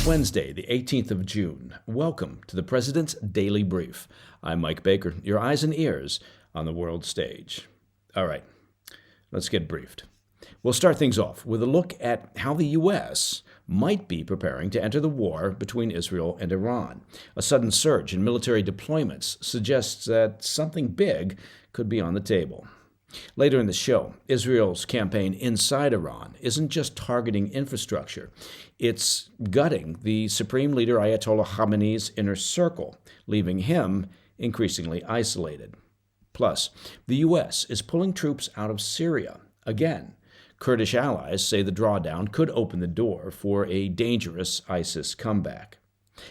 Wednesday, the 18th of June. Welcome to the President's Daily Brief. I'm Mike Baker, your eyes and ears on the world stage. All right, let's get briefed. We'll start things off with a look at how the U.S. might be preparing to enter the war between Israel and Iran. A sudden surge in military deployments suggests that something big could be on the table. Later in the show, Israel's campaign inside Iran isn't just targeting infrastructure. It's gutting the Supreme Leader Ayatollah Khamenei's inner circle, leaving him increasingly isolated. Plus, the U.S. is pulling troops out of Syria again. Kurdish allies say the drawdown could open the door for a dangerous ISIS comeback.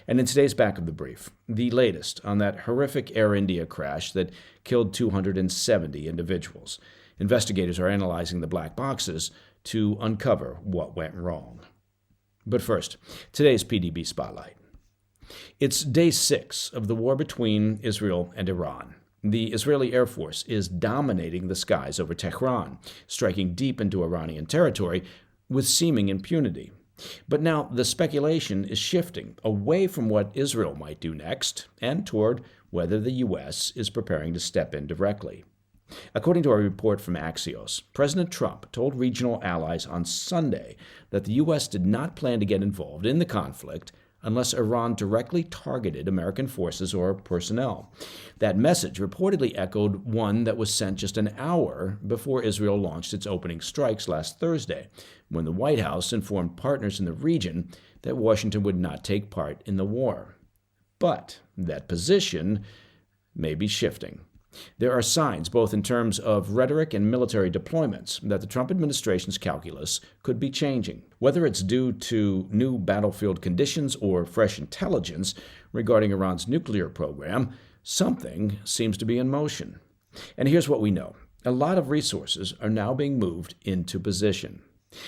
And in today's back of the brief, the latest on that horrific Air India crash that killed 270 individuals. Investigators are analyzing the black boxes to uncover what went wrong. But first, today's PDB Spotlight. It's day 6 of the war between Israel and Iran. The Israeli Air Force is dominating the skies over Tehran, striking deep into Iranian territory with seeming impunity. But now the speculation is shifting away from what Israel might do next and toward whether the U.S. is preparing to step in directly. According to a report from Axios, President Trump told regional allies on Sunday that the U.S. did not plan to get involved in the conflict unless Iran directly targeted American forces or personnel. That message reportedly echoed one that was sent just an hour before Israel launched its opening strikes last Thursday, when the White House informed partners in the region that Washington would not take part in the war. But that position may be shifting. There are signs, both in terms of rhetoric and military deployments, that the Trump administration's calculus could be changing. Whether it's due to new battlefield conditions or fresh intelligence regarding Iran's nuclear program, something seems to be in motion. And here's what we know. A lot of resources are now being moved into position.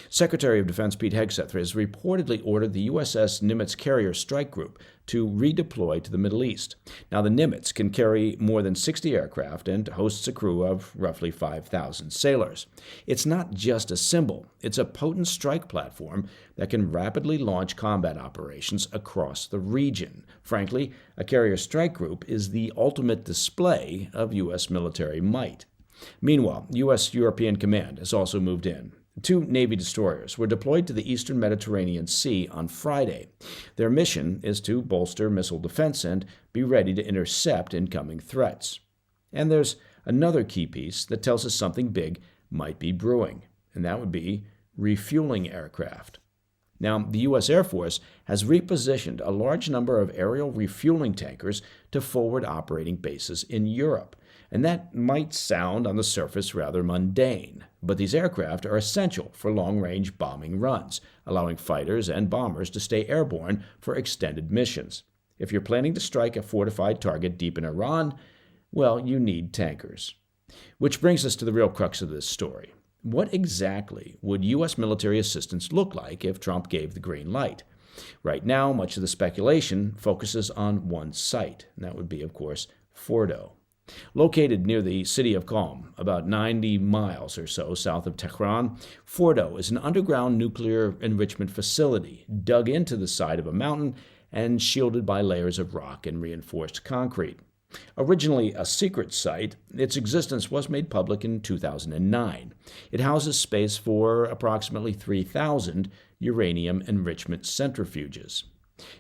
Secretary of Defense Pete Hegseth has reportedly ordered the USS Nimitz Carrier Strike Group to redeploy to the Middle East. Now, the Nimitz can carry more than 60 aircraft and hosts a crew of roughly 5,000 sailors. It's not just a symbol. It's a potent strike platform that can rapidly launch combat operations across the region. Frankly, a carrier strike group is the ultimate display of U.S. military might. Meanwhile, U.S. European Command has also moved in. 2 Navy destroyers were deployed to the eastern Mediterranean Sea on Friday. Their mission is to bolster missile defense and be ready to intercept incoming threats. And there's another key piece that tells us something big might be brewing, and that would be refueling aircraft. Now, the U.S. Air Force has repositioned a large number of aerial refueling tankers to forward operating bases in Europe. And that might sound on the surface rather mundane, but these aircraft are essential for long-range bombing runs, allowing fighters and bombers to stay airborne for extended missions. If you're planning to strike a fortified target deep in Iran, well, you need tankers. Which brings us to the real crux of this story. What exactly would U.S. military assistance look like if Trump gave the green light? Right now, much of the speculation focuses on one site, and that would be, of course, Fordo. Located near the city of Qom, about 90 miles or so south of Tehran, Fordo is an underground nuclear enrichment facility dug into the side of a mountain and shielded by layers of rock and reinforced concrete. Originally a secret site, its existence was made public in 2009. It houses space for approximately 3,000 uranium enrichment centrifuges.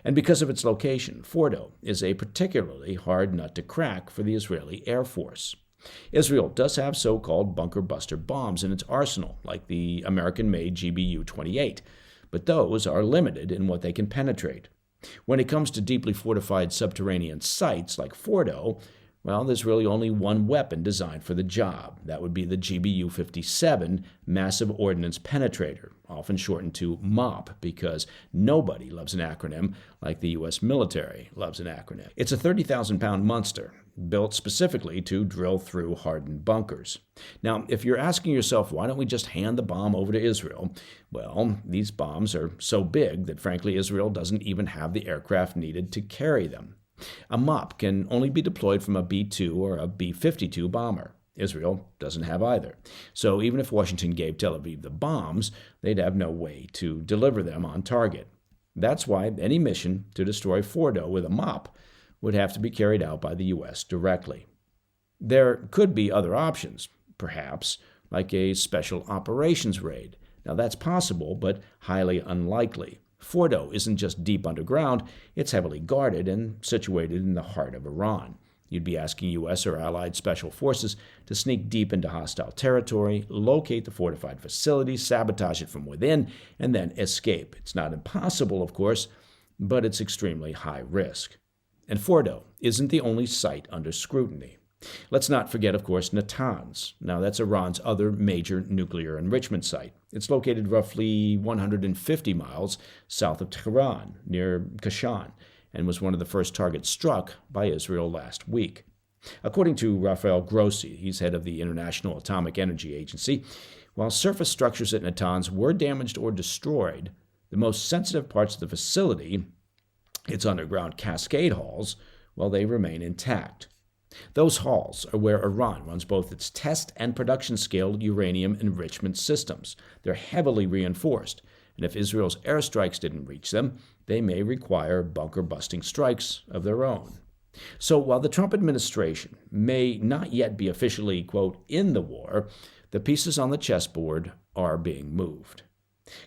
And because of its location, Fordo is a particularly hard nut to crack for the Israeli Air Force. Israel does have so-called bunker buster bombs in its arsenal, like the American-made GBU-28, but those are limited in what they can penetrate. When it comes to deeply fortified subterranean sites like Fordo, well, there's really only one weapon designed for the job. That would be the GBU-57 Massive Ordnance Penetrator, often shortened to MOP, because nobody loves an acronym like the U.S. military loves an acronym. It's a 30,000-pound monster, built specifically to drill through hardened bunkers. Now, if you're asking yourself, why don't we just hand the bomb over to Israel? Well, these bombs are so big that, frankly, Israel doesn't even have the aircraft needed to carry them. A MOP can only be deployed from a B-2 or a B-52 bomber. Israel doesn't have either. So even if Washington gave Tel Aviv the bombs, they'd have no way to deliver them on target. That's why any mission to destroy Fordo with a mop would have to be carried out by the U.S. directly. There could be other options, perhaps, like a special operations raid. Now that's possible, but highly unlikely. Fordo isn't just deep underground, it's heavily guarded and situated in the heart of Iran. You'd be asking U.S. or allied special forces to sneak deep into hostile territory, locate the fortified facility, sabotage it from within, and then escape. It's not impossible, of course, but it's extremely high risk. And Fordo isn't the only site under scrutiny. Let's not forget, of course, Natanz. Now, that's Iran's other major nuclear enrichment site. It's located roughly 150 miles south of Tehran, near Kashan, and was one of the first targets struck by Israel last week. According to Rafael Grossi, he's head of the International Atomic Energy Agency, while surface structures at Natanz were damaged or destroyed, the most sensitive parts of the facility, its underground cascade halls, well, they remain intact. Those halls are where Iran runs both its test and production-scale uranium enrichment systems. They're heavily reinforced, and if Israel's airstrikes didn't reach them, they may require bunker-busting strikes of their own. So while the Trump administration may not yet be officially, quote, in the war, the pieces on the chessboard are being moved.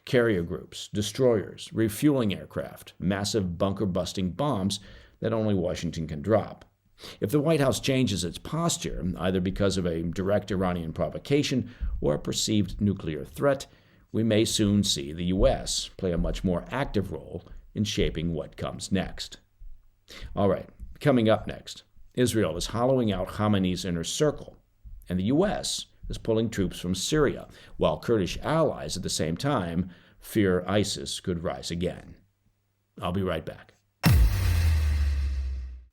Carrier groups, destroyers, refueling aircraft, massive bunker-busting bombs that only Washington can drop. If the White House changes its posture, either because of a direct Iranian provocation or a perceived nuclear threat, we may soon see the U.S. play a much more active role in shaping what comes next. All right, coming up next, Israel is hollowing out Khamenei's inner circle, and the U.S. is pulling troops from Syria, while Kurdish allies at the same time fear ISIS could rise again. I'll be right back.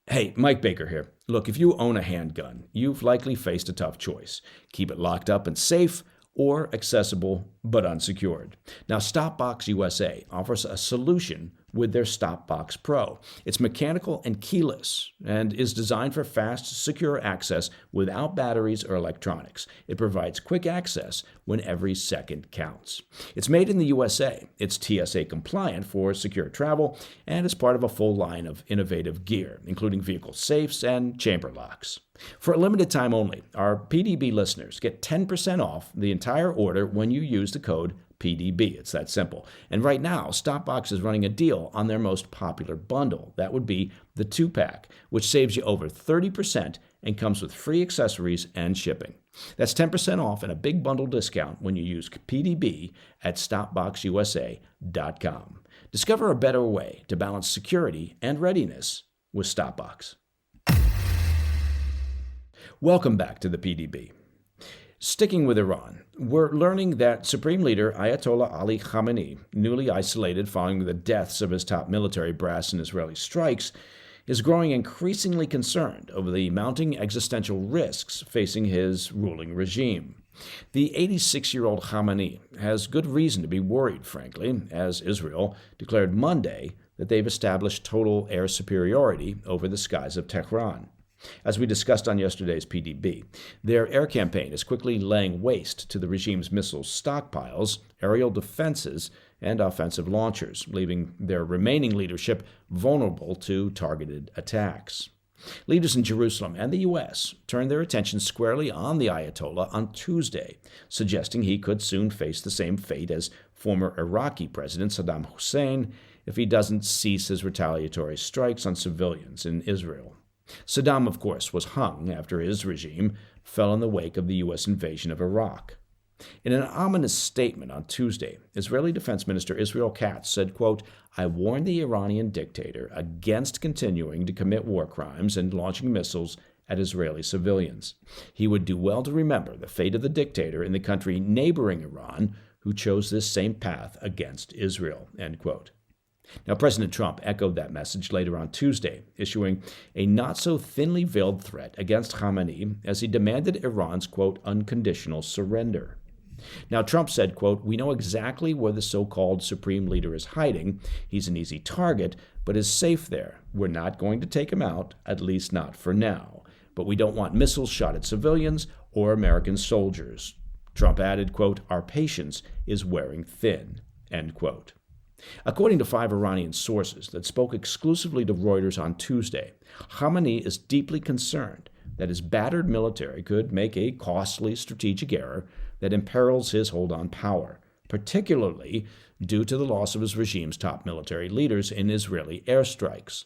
Hey, Mike Baker here. Look, if you own a handgun, you've likely faced a tough choice. Keep it locked up and safe, or accessible but unsecured. Now, Stopbox USA offers a solution with their Stopbox Pro. It's mechanical and keyless and is designed for fast, secure access without batteries or electronics. It provides quick access when every second counts. It's made in the USA. It's TSA compliant for secure travel and is part of a full line of innovative gear, including vehicle safes and chamber locks. For a limited time only, our PDB listeners get 10% off the entire order when you use the code PDB. It's that simple. And right now, Stopbox is running a deal on their most popular bundle. That would be the 2-pack, which saves you over 30% and comes with free accessories and shipping. That's 10% off and a big bundle discount when you use PDB at StopboxUSA.com. Discover a better way to balance security and readiness with Stopbox. Welcome back to the PDB. Sticking with Iran, we're learning that Supreme Leader Ayatollah Ali Khamenei, newly isolated following the deaths of his top military brass in Israeli strikes, is growing increasingly concerned over the mounting existential risks facing his ruling regime. The 86-year-old Khamenei has good reason to be worried, frankly, as Israel declared Monday that they've established total air superiority over the skies of Tehran. As we discussed on yesterday's PDB, their air campaign is quickly laying waste to the regime's missile stockpiles, aerial defenses, and offensive launchers, leaving their remaining leadership vulnerable to targeted attacks. Leaders in Jerusalem and the U.S. turned their attention squarely on the Ayatollah on Tuesday, suggesting he could soon face the same fate as former Iraqi President Saddam Hussein if he doesn't cease his retaliatory strikes on civilians in Israel. Saddam, of course, was hung after his regime fell in the wake of the U.S. invasion of Iraq. In an ominous statement on Tuesday, Israeli Defense Minister Israel Katz said, quote, "I warned the Iranian dictator against continuing to commit war crimes and launching missiles at Israeli civilians. He would do well to remember the fate of the dictator in the country neighboring Iran who chose this same path against Israel," end quote. Now, President Trump echoed that message later on Tuesday, issuing a not-so-thinly veiled threat against Khamenei as he demanded Iran's, quote, "unconditional surrender." Now, Trump said, quote, "We know exactly where the so-called Supreme Leader is hiding. He's an easy target, but is safe there. We're not going to take him out, at least not for now. But we don't want missiles shot at civilians or American soldiers." Trump added, quote, "Our patience is wearing thin," end quote. According to 5 Iranian sources that spoke exclusively to Reuters on Tuesday, Khamenei is deeply concerned that his battered military could make a costly strategic error that imperils his hold on power, particularly due to the loss of his regime's top military leaders in Israeli airstrikes.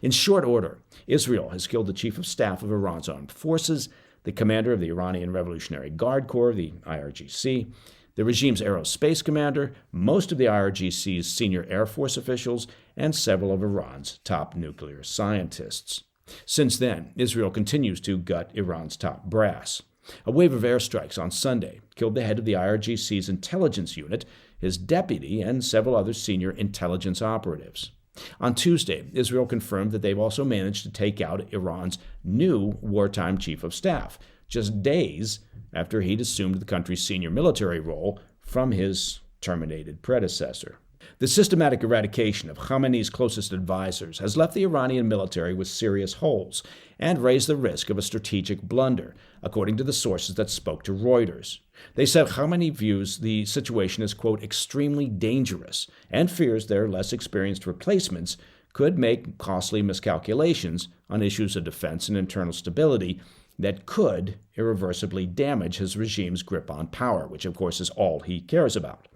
In short order, Israel has killed the chief of staff of Iran's armed forces, the commander of the Iranian Revolutionary Guard Corps, the IRGC, the regime's aerospace commander, most of the IRGC's senior Air Force officials, and several of Iran's top nuclear scientists. Since then, Israel continues to gut Iran's top brass. A wave of airstrikes on Sunday killed the head of the IRGC's intelligence unit, his deputy, and several other senior intelligence operatives. On Tuesday, Israel confirmed that they've also managed to take out Iran's new wartime chief of staff, just days after he'd assumed the country's senior military role from his terminated predecessor. The systematic eradication of Khamenei's closest advisors has left the Iranian military with serious holes and raised the risk of a strategic blunder, according to the sources that spoke to Reuters. They said Khamenei views the situation as, quote, extremely dangerous and fears their less experienced replacements could make costly miscalculations on issues of defense and internal stability that could irreversibly damage his regime's grip on power, which of course is all he cares about.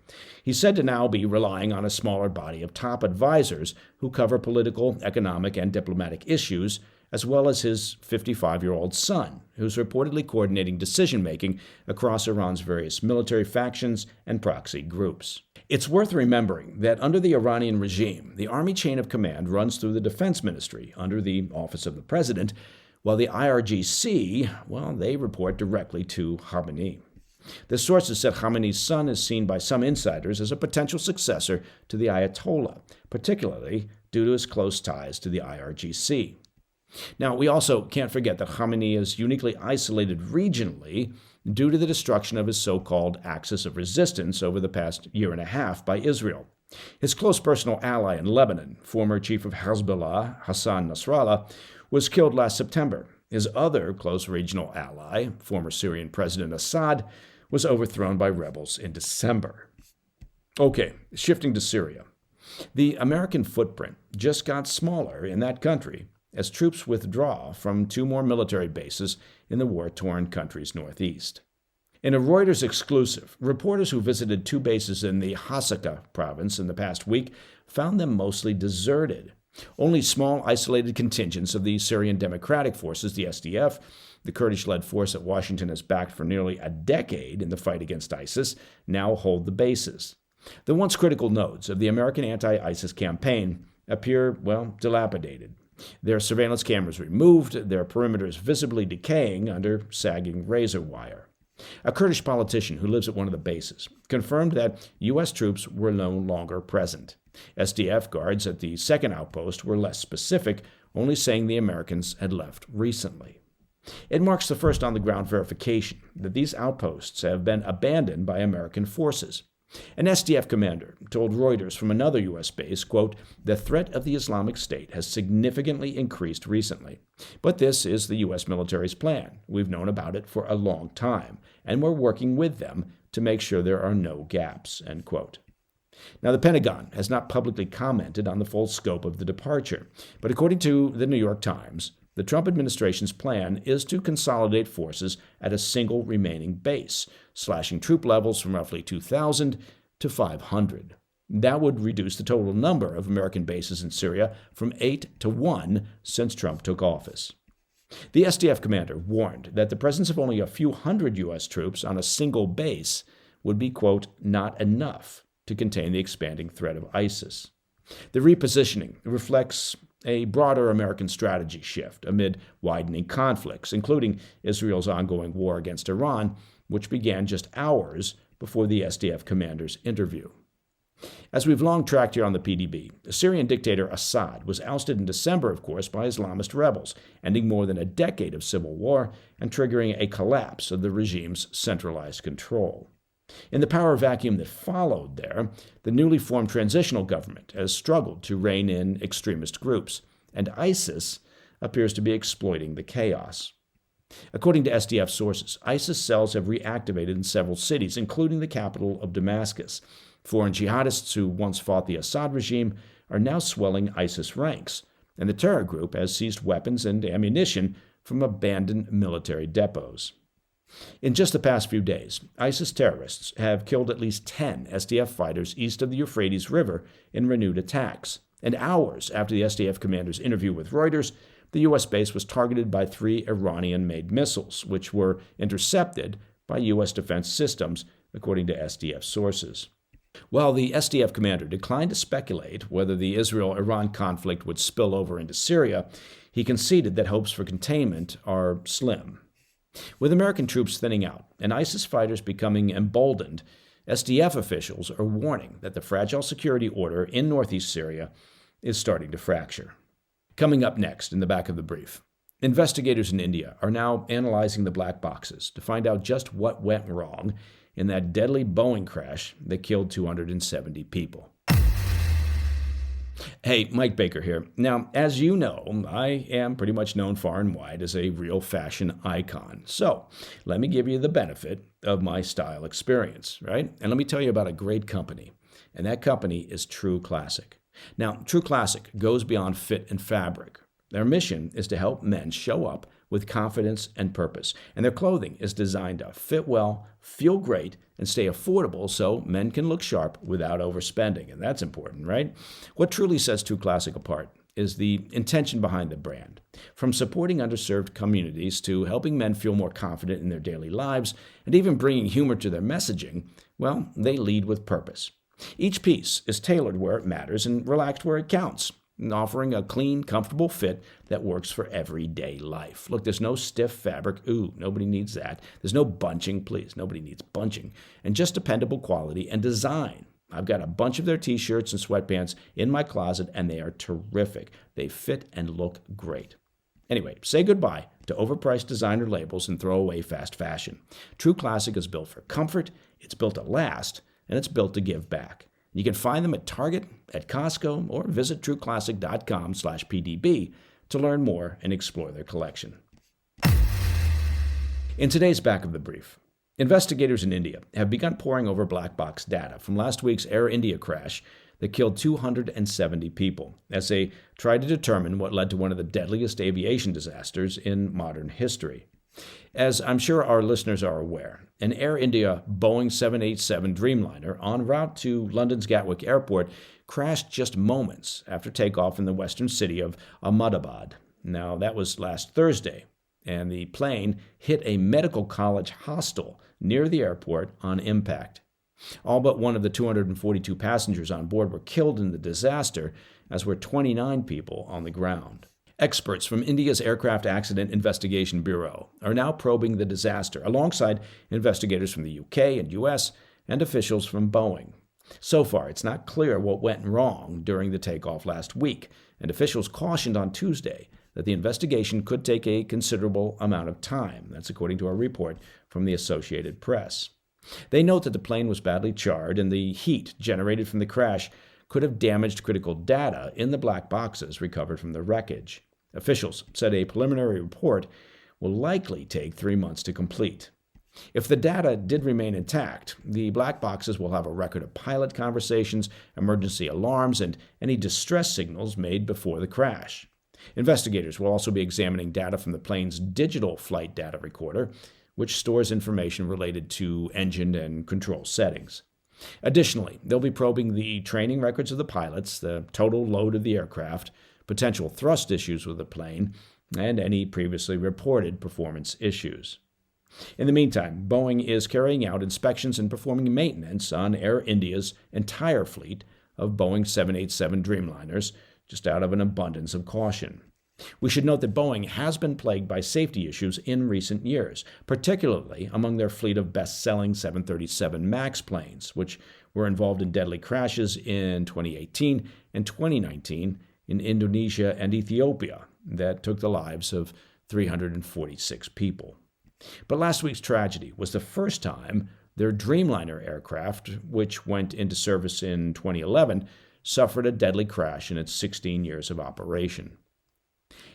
He's said to now be relying on a smaller body of top advisors who cover political, economic, and diplomatic issues, as well as his 55-year-old son, who's reportedly coordinating decision-making across Iran's various military factions and proxy groups. It's worth remembering that under the Iranian regime, the army chain of command runs through the defense ministry under the office of the president, while the IRGC, well, they report directly to Khamenei. The sources said Khamenei's son is seen by some insiders as a potential successor to the Ayatollah, particularly due to his close ties to the IRGC. Now, we also can't forget that Khamenei is uniquely isolated regionally due to the destruction of his so-called axis of resistance over the past year and a half by Israel. His close personal ally in Lebanon, former chief of Hezbollah, Hassan Nasrallah, was killed last September. His other close regional ally, former Syrian President Assad, was overthrown by rebels in December. Okay, shifting to Syria. The American footprint just got smaller in that country as troops withdraw from 2 more military bases in the war-torn country's northeast. In a Reuters exclusive, reporters who visited 2 bases in the Hasaka province in the past week found them mostly deserted. Only small, isolated contingents of the Syrian Democratic Forces, the SDF, the Kurdish-led force that Washington has backed for nearly a decade in the fight against ISIS, now hold the bases. The once critical nodes of the American anti-ISIS campaign appear, well, dilapidated. Their surveillance cameras removed, their perimeters visibly decaying under sagging razor wire. A Kurdish politician who lives at one of the bases confirmed that U.S. troops were no longer present. SDF guards at the second outpost were less specific, only saying the Americans had left recently. It marks the first on-the-ground verification that these outposts have been abandoned by American forces. An SDF commander told Reuters from another U.S. base, quote, "The threat of the Islamic State has significantly increased recently. But this is the U.S. military's plan. We've known about it for a long time, and we're working with them to make sure there are no gaps," end quote. Now, the Pentagon has not publicly commented on the full scope of the departure, but according to the New York Times, the Trump administration's plan is to consolidate forces at a single remaining base, slashing troop levels from roughly 2,000 to 500. That would reduce the total number of American bases in Syria from 8 to 1 since Trump took office. The SDF commander warned that the presence of only a few hundred U.S. troops on a single base would be, quote, "not enough to contain the expanding threat of ISIS." The repositioning reflects a broader American strategy shift amid widening conflicts, including Israel's ongoing war against Iran, which began just hours before the SDF commander's interview. As we've long tracked here on the PDB, the Syrian dictator Assad was ousted in December, of course, by Islamist rebels, ending more than a decade of civil war and triggering a collapse of the regime's centralized control. In the power vacuum that followed there, the newly formed transitional government has struggled to rein in extremist groups, and ISIS appears to be exploiting the chaos. According to SDF sources, ISIS cells have reactivated in several cities, including the capital of Damascus. Foreign jihadists who once fought the Assad regime are now swelling ISIS ranks, and the terror group has seized weapons and ammunition from abandoned military depots. In just the past few days, ISIS terrorists have killed at least 10 SDF fighters east of the Euphrates River in renewed attacks. And hours after the SDF commander's interview with Reuters, the U.S. base was targeted by 3 Iranian-made missiles, which were intercepted by U.S. defense systems, according to SDF sources. While the SDF commander declined to speculate whether the Israel-Iran conflict would spill over into Syria, he conceded that hopes for containment are slim. With American troops thinning out and ISIS fighters becoming emboldened, SDF officials are warning that the fragile security order in northeast Syria is starting to fracture. Coming up next in the back of the brief, investigators in India are now analyzing the black boxes to find out just what went wrong in that deadly Boeing crash that killed 270 people. Hey, Mike Baker here. Now, as you know, I am pretty much known far and wide as a real fashion icon. So, let me give you the benefit of my style experience, right? And let me tell you about a great company. And that company is True Classic. Now, True Classic goes beyond fit and fabric. Their mission is to help men show up with confidence and purpose. And their clothing is designed to fit well, feel great, and stay affordable so men can look sharp without overspending. And that's important, right? What truly sets True Classic apart is the intention behind the brand. From supporting underserved communities to helping men feel more confident in their daily lives and even bringing humor to their messaging, well, they lead with purpose. Each piece is tailored where it matters and relaxed where it counts, offering a clean, comfortable fit that works for everyday life. Look, there's no stiff fabric. Ooh, nobody needs that. There's no bunching. Please, nobody needs bunching. And just dependable quality and design. I've got a bunch of their t-shirts and sweatpants in my closet, and they are terrific. They fit and look great. Anyway, say goodbye to overpriced designer labels and throw away fast fashion. True Classic is built for comfort, it's built to last, and it's built to give back. You can find them at Target, at Costco, or visit trueclassic.com/PDB to learn more and explore their collection. In today's Back of the Brief, investigators in India have begun poring over black box data from last week's Air India crash that killed 270 people as they tried to determine what led to one of the deadliest aviation disasters in modern history. As I'm sure our listeners are aware, an Air India Boeing 787 Dreamliner en route to London's Gatwick Airport crashed just moments after takeoff in the western city of Ahmedabad. Now, that was last Thursday, and the plane hit a medical college hostel near the airport on impact. All but one of the 242 passengers on board were killed in the disaster, as were 29 people on the ground. Experts from India's Aircraft Accident Investigation Bureau are now probing the disaster, alongside investigators from the UK and US and officials from Boeing. So far, it's not clear what went wrong during the takeoff last week, and officials cautioned on Tuesday that the investigation could take a considerable amount of time. That's according to a report from the Associated Press. They note that the plane was badly charred, and the heat generated from the crash could have damaged critical data in the black boxes recovered from the wreckage. Officials said a preliminary report will likely take 3 months to complete. If the data did remain intact, the black boxes will have a record of pilot conversations, emergency alarms, and any distress signals made before the crash. Investigators will also be examining data from the plane's digital flight data recorder, which stores information related to engine and control settings. Additionally, they'll be probing the training records of the pilots, the total load of the aircraft, potential thrust issues with the plane, and any previously reported performance issues. In the meantime, Boeing is carrying out inspections and performing maintenance on Air India's entire fleet of Boeing 787 Dreamliners, just out of an abundance of caution. We should note that Boeing has been plagued by safety issues in recent years, particularly among their fleet of best-selling 737 MAX planes, which were involved in deadly crashes in 2018 and 2019 in Indonesia and Ethiopia that took the lives of 346 people. But last week's tragedy was the first time their Dreamliner aircraft, which went into service in 2011, suffered a deadly crash in its 16 years of operation.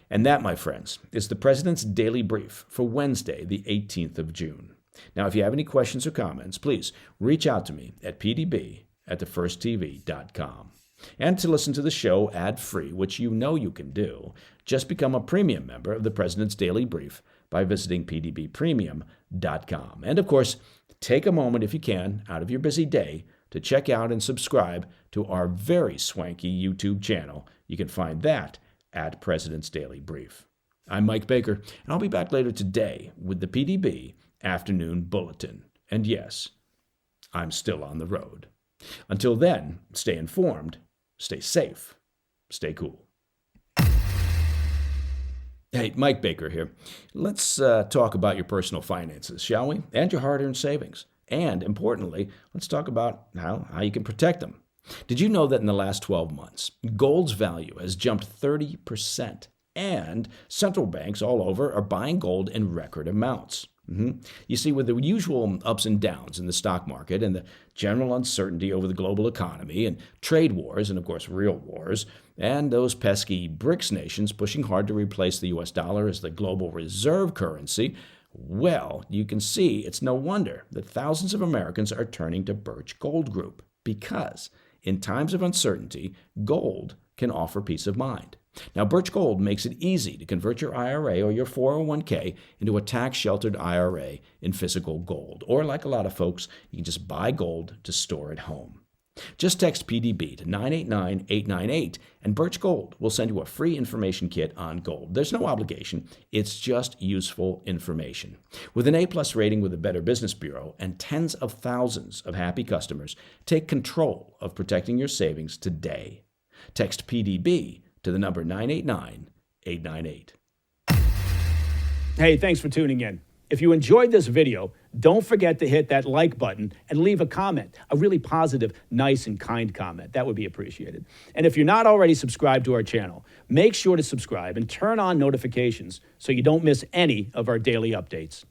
And that, my friends, is the President's Daily Brief for Wednesday, the 18th of June. Now, if you have any questions or comments, please reach out to me at pdb at thefirsttv.com. And to listen to the show ad-free, which you know you can do, just become a premium member of the President's Daily Brief by visiting pdbpremium.com. And of course, take a moment if you can out of your busy day to check out and subscribe to our very swanky YouTube channel. You can find that at President's Daily Brief. I'm Mike Baker, and I'll be back later today with the PDB Afternoon Bulletin. And yes, I'm still on the road. Until then, stay informed, stay safe, stay cool. Hey, Mike Baker here. Let's talk about your personal finances, shall we? And your hard-earned savings. And importantly, let's talk about how you can protect them. Did you know that in the last 12 months, gold's value has jumped 30%, and central banks all over are buying gold in record amounts? You see, with the usual ups and downs in the stock market and the general uncertainty over the global economy and trade wars and, of course, real wars, and those pesky BRICS nations pushing hard to replace the U.S. dollar as the global reserve currency, well, you can see it's no wonder that thousands of Americans are turning to Birch Gold Group, because in times of uncertainty, gold can offer peace of mind. Now, Birch Gold makes it easy to convert your IRA or your 401k into a tax-sheltered IRA in physical gold. Or like a lot of folks, you can just buy gold to store at home. Just text PDB to 989-898, and Birch Gold will send you a free information kit on gold. There's no obligation. It's just useful information. With an A-plus rating with the Better Business Bureau and tens of thousands of happy customers, take control of protecting your savings today. Text PDB to the number 989-898. Hey, thanks for tuning in. If you enjoyed this video, don't forget to hit that like button and leave a comment, a really positive, nice, and kind comment. That would be appreciated. And if you're not already subscribed to our channel, make sure to subscribe and turn on notifications so you don't miss any of our daily updates.